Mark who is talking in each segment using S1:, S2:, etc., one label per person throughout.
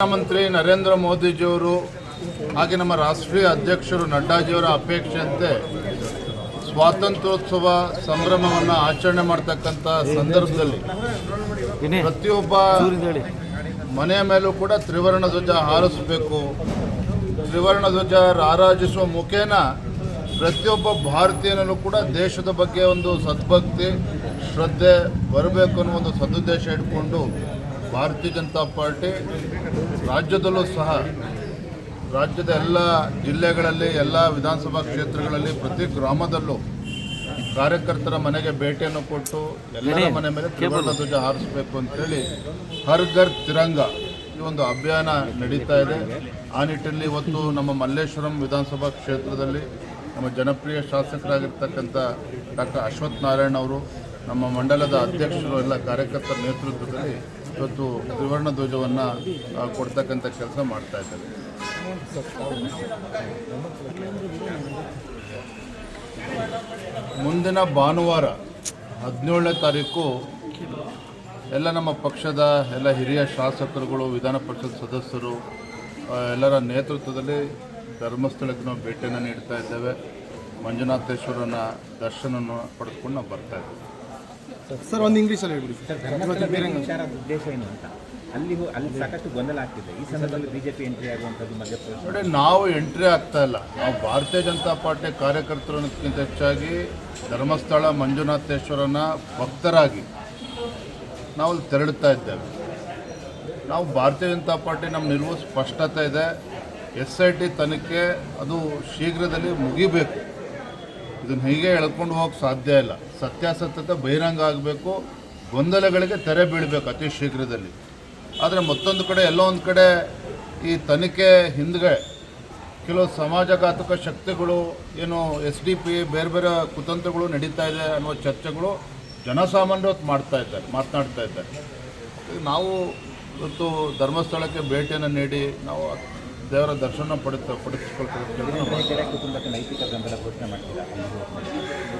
S1: ಪ್ರಧಾನಮಂತ್ರಿ ನರೇಂದ್ರ ಮೋದಿಜಿಯವರು ಹಾಗೆ ನಮ್ಮ ರಾಷ್ಟ್ರೀಯ ಅಧ್ಯಕ್ಷರು ನಡ್ಡಾಜಿಯವರ ಅಪೇಕ್ಷೆಯಂತೆ ಸ್ವಾತಂತ್ರ್ಯೋತ್ಸವ ಸಂಭ್ರಮವನ್ನು ಆಚರಣೆ ಮಾಡ್ತಕ್ಕಂಥ ಸಂದರ್ಭದಲ್ಲಿ ಪ್ರತಿಯೊಬ್ಬ ಮನೆಯ ಮೇಲೂ ಕೂಡ ತ್ರಿವರ್ಣ ಧ್ವಜ ಹಾರಿಸಬೇಕು. ತ್ರಿವರ್ಣ ಧ್ವಜ ರಾರಾಜಿಸುವ ಮುಖೇನ ಪ್ರತಿಯೊಬ್ಬ ಭಾರತೀಯನಲ್ಲೂ ಕೂಡ ದೇಶದ ಬಗ್ಗೆ ಒಂದು ಸದ್ಭಕ್ತಿ ಶ್ರದ್ಧೆ ಬರಬೇಕು ಅನ್ನೋ ಒಂದು ಸದುದ್ದೇಶ ಇಟ್ಕೊಂಡು ಭಾರತೀಯ ಜನತಾ ಪಾರ್ಟಿ ರಾಜ್ಯದಲ್ಲೂ ಸಹ ರಾಜ್ಯದ ಎಲ್ಲ ಜಿಲ್ಲೆಗಳಲ್ಲಿ ಎಲ್ಲ ವಿಧಾನಸಭಾ ಕ್ಷೇತ್ರಗಳಲ್ಲಿ ಪ್ರತಿ ಗ್ರಾಮದಲ್ಲೂ ಕಾರ್ಯಕರ್ತರ ಮನೆಗೆ ಭೇಟಿಯನ್ನು ಕೊಟ್ಟು ಎಲ್ಲರ ಮನೆ ಮೇಲೆ ತ್ರಿವರ್ಣ ಧ್ವಜ ಹಾರಿಸಬೇಕು ಅಂತೇಳಿ ಹರ್ ಘರ್ ತಿರಂಗ ಈ ಒಂದು ಅಭಿಯಾನ ನಡೀತಾ ಇದೆ. ಆ ನಿಟ್ಟಿನಲ್ಲಿ ಇವತ್ತು ನಮ್ಮ ಮಲ್ಲೇಶ್ವರಂ ವಿಧಾನಸಭಾ ಕ್ಷೇತ್ರದಲ್ಲಿ ನಮ್ಮ ಜನಪ್ರಿಯ ಶಾಸಕರಾಗಿರ್ತಕ್ಕಂಥ ಡಾಕ್ಟರ್ ಅಶ್ವಥ್ ನಾರಾಯಣ ಅವರು ನಮ್ಮ ಮಂಡಲದ ಅಧ್ಯಕ್ಷರು ಎಲ್ಲ ಕಾರ್ಯಕರ್ತರ ನೇತೃತ್ವದಲ್ಲಿ ಇವತ್ತು ತ್ರಿವರ್ಣ ಧ್ವಜವನ್ನು ಕೊಡ್ತಕ್ಕಂಥ ಕೆಲಸ ಮಾಡ್ತಾ ಇದ್ದಾರೆ. ಮುಂದಿನ ಭಾನುವಾರ 17ನೇ ತಾರೀಕು ಎಲ್ಲ ನಮ್ಮ ಪಕ್ಷದ ಎಲ್ಲ ಹಿರಿಯ ಶಾಸಕರುಗಳು ವಿಧಾನ ಪರಿಷತ್ ಸದಸ್ಯರು ಎಲ್ಲರ ನೇತೃತ್ವದಲ್ಲಿ ಧರ್ಮಸ್ಥಳಕ್ಕೆ ನಾವು ಭೇಟಿಯನ್ನು ನೀಡ್ತಾ ಇದ್ದೇವೆ. ಮಂಜುನಾಥೇಶ್ವರನ ದರ್ಶನವನ್ನು ಪಡೆದುಕೊಂಡು ನಾವು ಬರ್ತಾ ಇದ್ದೇವೆ.
S2: ಸರ್ ಒಂದು ಇಂಗ್ಲೀಷಲ್ಲಿ ಹೇಳ್ಬಿಡಿ
S3: ಸರ್. ಉದ್ದೇಶ ಏನು ಅಂತ ಅಲ್ಲಿ ಸಾಕಷ್ಟು ಗೊಂದಲ ಆಗ್ತಿದೆ. ಈ ಸಂದರ್ಭದಲ್ಲಿ ಬಿಜೆಪಿ ಎಂಟ್ರಿ ಆಗುವಂಥದ್ದು ಮಧ್ಯಪ್ರದೇಶ
S1: ನೋಡಿ, ನಾವು ಎಂಟ್ರಿ ಆಗ್ತಾ ಇಲ್ಲ. ನಾವು ಭಾರತೀಯ ಜನತಾ ಪಾರ್ಟಿ ಕಾರ್ಯಕರ್ತರಕ್ಕಿಂತ ಹೆಚ್ಚಾಗಿ ಧರ್ಮಸ್ಥಳ ಮಂಜುನಾಥೇಶ್ವರನ ಭಕ್ತರಾಗಿ ನಾವು ಅಲ್ಲಿ ತೆರಳುತ್ತಾ ಇದ್ದೇವೆ. ನಾವು ಭಾರತೀಯ ಜನತಾ ಪಾರ್ಟಿ ನಮ್ಮ ನಿಲುವು ಸ್ಪಷ್ಟತೆ ಇದೆ. SIT ತನಿಖೆ ಅದು ಶೀಘ್ರದಲ್ಲಿ ಮುಗಿಬೇಕು. ಇದನ್ನು ಹೀಗೆ ಎಳ್ಕೊಂಡು ಹೋಗೋಕ್ಕೆ ಸಾಧ್ಯ ಇಲ್ಲ. ಸತ್ಯಾಸತ್ಯತೆ ಬಹಿರಂಗ ಆಗಬೇಕು, ಗೊಂದಲಗಳಿಗೆ ತೆರೆ ಬೀಳಬೇಕು ಅತಿ ಶೀಘ್ರದಲ್ಲಿ. ಆದರೆ ಮತ್ತೊಂದು ಕಡೆ ಎಲ್ಲೋ ಒಂದು ಕಡೆ ಈ ತನಿಖೆ ಹಿಂದ್ಗೆ ಕೆಲವು ಸಮಾಜಘಾತಕ ಶಕ್ತಿಗಳು ಏನು SDP ಬೇರೆ ಬೇರೆ ಕುತಂತ್ರಗಳು ನಡೀತಾ ಇದೆ ಅನ್ನೋ ಚರ್ಚೆಗಳು ಜನಸಾಮಾನ್ಯರು ಮಾತನಾಡ್ತಾ ಇದ್ದಾರೆ. ನಾವು ಇವತ್ತು ಧರ್ಮಸ್ಥಳಕ್ಕೆ ಭೇಟಿಯನ್ನು ನೀಡಿ ನಾವು ದೇವರ ದರ್ಶನ
S3: ಕುಟುಂಬಕ್ಕೆ ನೈತಿಕ ಬೆಂಬಲ ಘೋಷಣೆ ಮಾಡ್ತೀರಾ?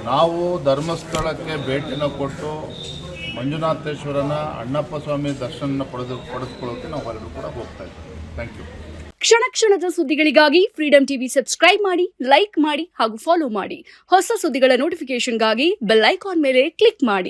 S1: ನಾವು ಧರ್ಮಸ್ಥಳಕ್ಕೆ ಭೇಟಿಯನ್ನು ಕೊಟ್ಟು ಮಂಜುನಾಥೇಶ್ವರನ ಅಣ್ಣಪ್ಪ ಸ್ವಾಮಿ ದರ್ಶನ ಪಡೆದುಕೊಳ್ಳೋಕೆ ನಾವು ಎಲ್ಲರೂ ಕೂಡ ಹೋಗ್ತಾ ಇದ್ದೀವಿ. Thank you.
S4: ಕ್ಷಣ ಕ್ಷಣದ ಸುದ್ದಿಗಳಿಗಾಗಿ ಫ್ರೀಡಂ ಟಿವಿ ಸಬ್ಸ್ಕ್ರೈಬ್ ಮಾಡಿ, ಲೈಕ್ ಮಾಡಿ ಹಾಗೂ ಫಾಲೋ ಮಾಡಿ. ಹೊಸ ಸುದ್ದಿಗಳ ನೋಟಿಫಿಕೇಶನ್ಗಾಗಿ ಬೆಲ್ ಐಕಾನ್ ಮೇಲೆ ಕ್ಲಿಕ್ ಮಾಡಿ.